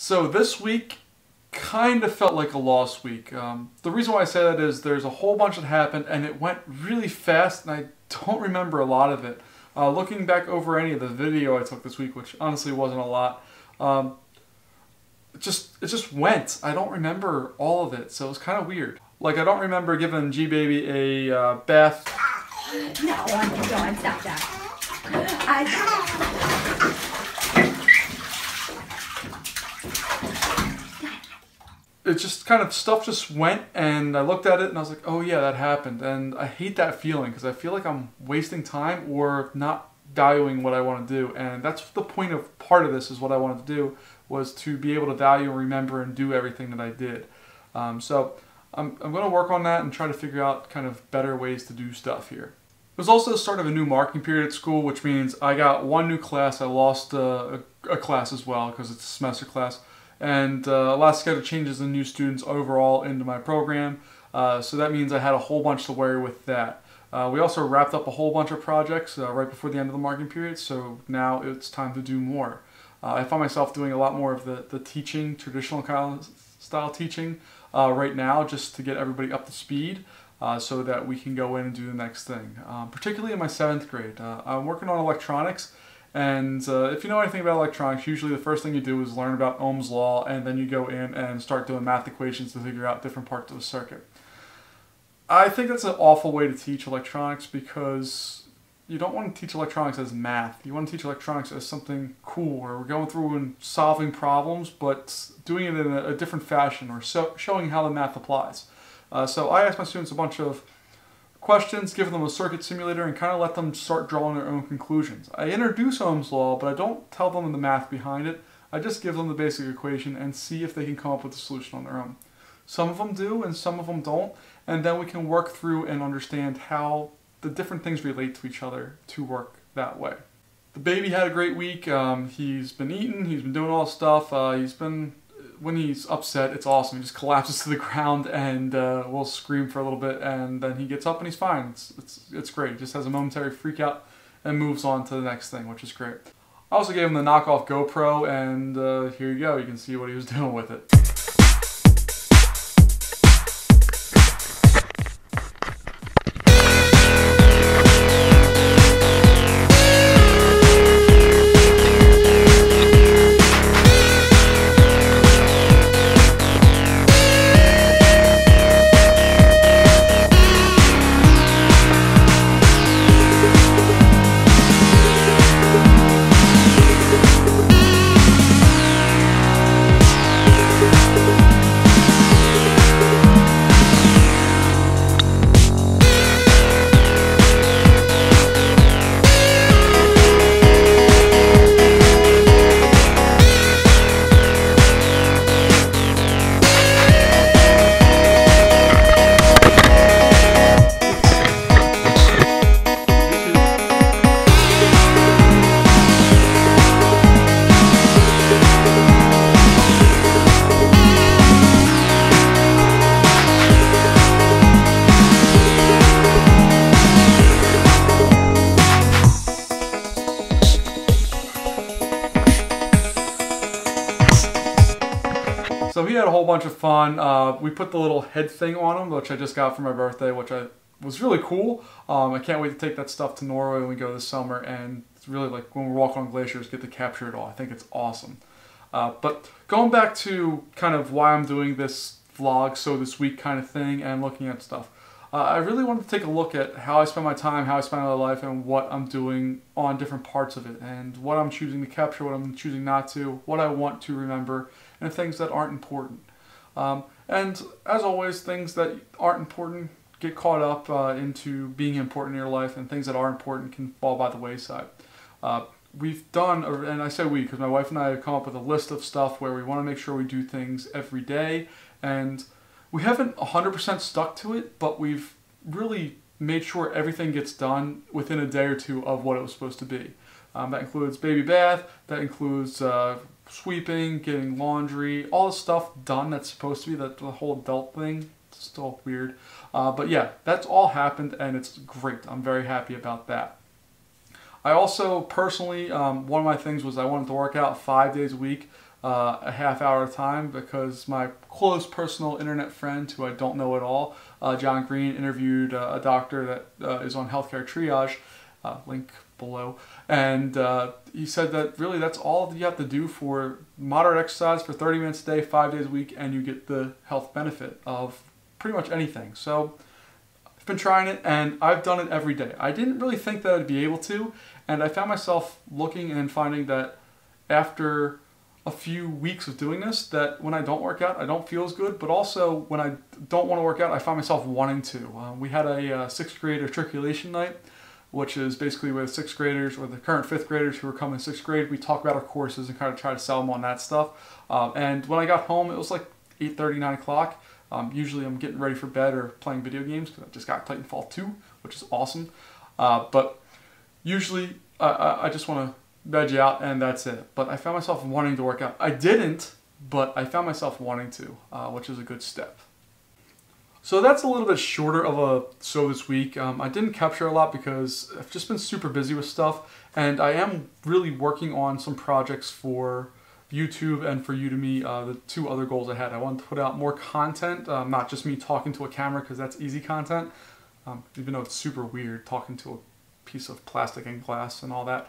So this week kind of felt like a lost week. The reason why I say that is there's a whole bunch that happened and it went really fast and I don't remember a lot of it. Looking back over any of the video I took this week, which honestly wasn't a lot, it just went. I don't remember all of it, so it's kind of weird. Like, I don't remember giving G-Baby a bath. No, don't stop that. It just kind of, stuff just went, and I looked at it and I was like, oh yeah, that happened. And I hate that feeling because I feel like I'm wasting time or not valuing what I want to do. And that's the point of part of this, is what I wanted to do was to be able to value and remember and do everything that I did. So I'm going to work on that and try to figure out kind of better ways to do stuff here. It was also the start of a new marking period at school, which means I got one new class. I lost a class as well because it's a semester class. And last schedule changes and new students overall into my program. So that means I had a whole bunch to worry with that. We also wrapped up a whole bunch of projects right before the end of the marking period, so now it's time to do more. I find myself doing a lot more of the teaching, traditional kind of style teaching right now, just to get everybody up to speed so that we can go in and do the next thing. Particularly in my 7th grade. I'm working on electronics. And if you know anything about electronics, usually the first thing you do is learn about Ohm's law, and then you go in and start doing math equations to figure out different parts of the circuit. I think that's an awful way to teach electronics because you don't want to teach electronics as math. You want to teach electronics as something cool, where we're going through and solving problems, but doing it in a different fashion, or showing how the math applies. So I asked my students a bunch of questions, give them a circuit simulator, and kind of let them start drawing their own conclusions. I introduce Ohm's law, but I don't tell them the math behind it. I just give them the basic equation and see if they can come up with a solution on their own. Some of them do and some of them don't, and then we can work through and understand how the different things relate to each other to work that way. The baby had a great week. He's been eating, he's been doing all this stuff. When he's upset, it's awesome. He just collapses to the ground and will scream for a little bit, and then he gets up and he's fine. It's great. He just has a momentary freak out and moves on to the next thing, which is great. I also gave him the knockoff GoPro, and here you go. You can see what he was doing with it. So he had a whole bunch of fun. We put the little head thing on him, which I just got for my birthday, which was really cool. I can't wait to take that stuff to Norway when we go this summer, and it's really like when we're walking on glaciers, get to capture it all. I think it's awesome. But going back to kind of why I'm doing this vlog, so this week kind of thing, and looking at stuff. I really wanted to take a look at how I spend my time, how I spend my life, and what I'm doing on different parts of it, and what I'm choosing to capture, what I'm choosing not to, what I want to remember, and things that aren't important. And as always, things that aren't important get caught up into being important in your life, and things that are important can fall by the wayside. We've done, and I say we because my wife and I have come up with a list of stuff where we want to make sure we do things every day, and we haven't 100% stuck to it, but we've really made sure everything gets done within a day or two of what it was supposed to be. That includes baby bath, that includes sweeping, getting laundry, all the stuff done that's supposed to be, the whole adult thing. It's still weird. But yeah, that's all happened and it's great. I'm very happy about that. I also personally, one of my things was I wanted to work out 5 days a week. a half hour at a time because my close personal internet friend, who I don't know at all, John Green, interviewed a doctor that is on healthcare triage, link below, and he said that really that's all you have to do for moderate exercise for 30 minutes a day, 5 days a week, and you get the health benefit of pretty much anything. So I've been trying it, and I've done it every day. I didn't really think that I'd be able to, and I found myself looking and finding that after a few weeks of doing this, that when I don't work out, I don't feel as good, but also when I don't want to work out, I find myself wanting to. We had a sixth grade matriculation night, which is basically where the sixth graders, or the current fifth graders who are coming in sixth grade, we talk about our courses and kind of try to sell them on that stuff. And when I got home, it was like 8:30, 9 o'clock. Usually I'm getting ready for bed or playing video games because I just got Titanfall 2, which is awesome. But usually I just want to veg out and that's it. But I found myself wanting to work out. I didn't, but I found myself wanting to, which is a good step. So that's a little bit shorter of a So This Week. I didn't capture a lot because I've just been super busy with stuff, and I am really working on some projects for YouTube and for Udemy, the two other goals I had. I wanted to put out more content, not just me talking to a camera because that's easy content, even though it's super weird talking to a piece of plastic and glass and all that.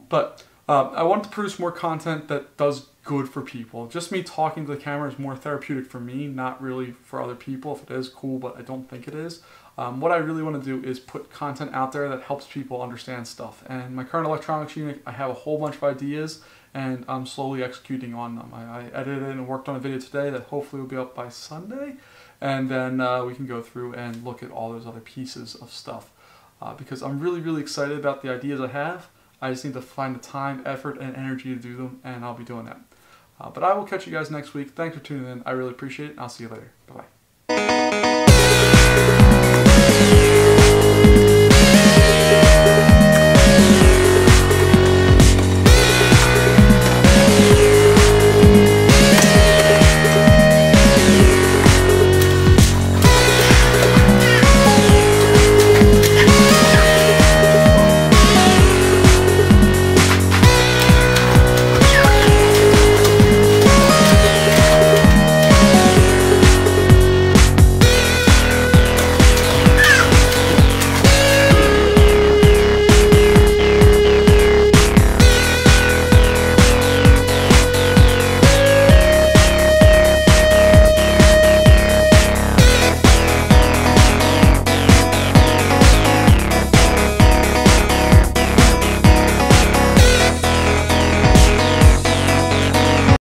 But I want to produce more content that does good for people. Just me talking to the camera is more therapeutic for me, not really for other people. If it is, cool, but I don't think it is. What I really want to do is put content out there that helps people understand stuff. And my current electronics unit, I have a whole bunch of ideas, and I'm slowly executing on them. I edited and worked on a video today that hopefully will be up by Sunday, and then we can go through and look at all those other pieces of stuff. Because I'm really, really excited about the ideas I have. I just need to find the time, effort, and energy to do them, and I'll be doing that. But I will catch you guys next week. Thanks for tuning in. I really appreciate it, and I'll see you later. Bye-bye.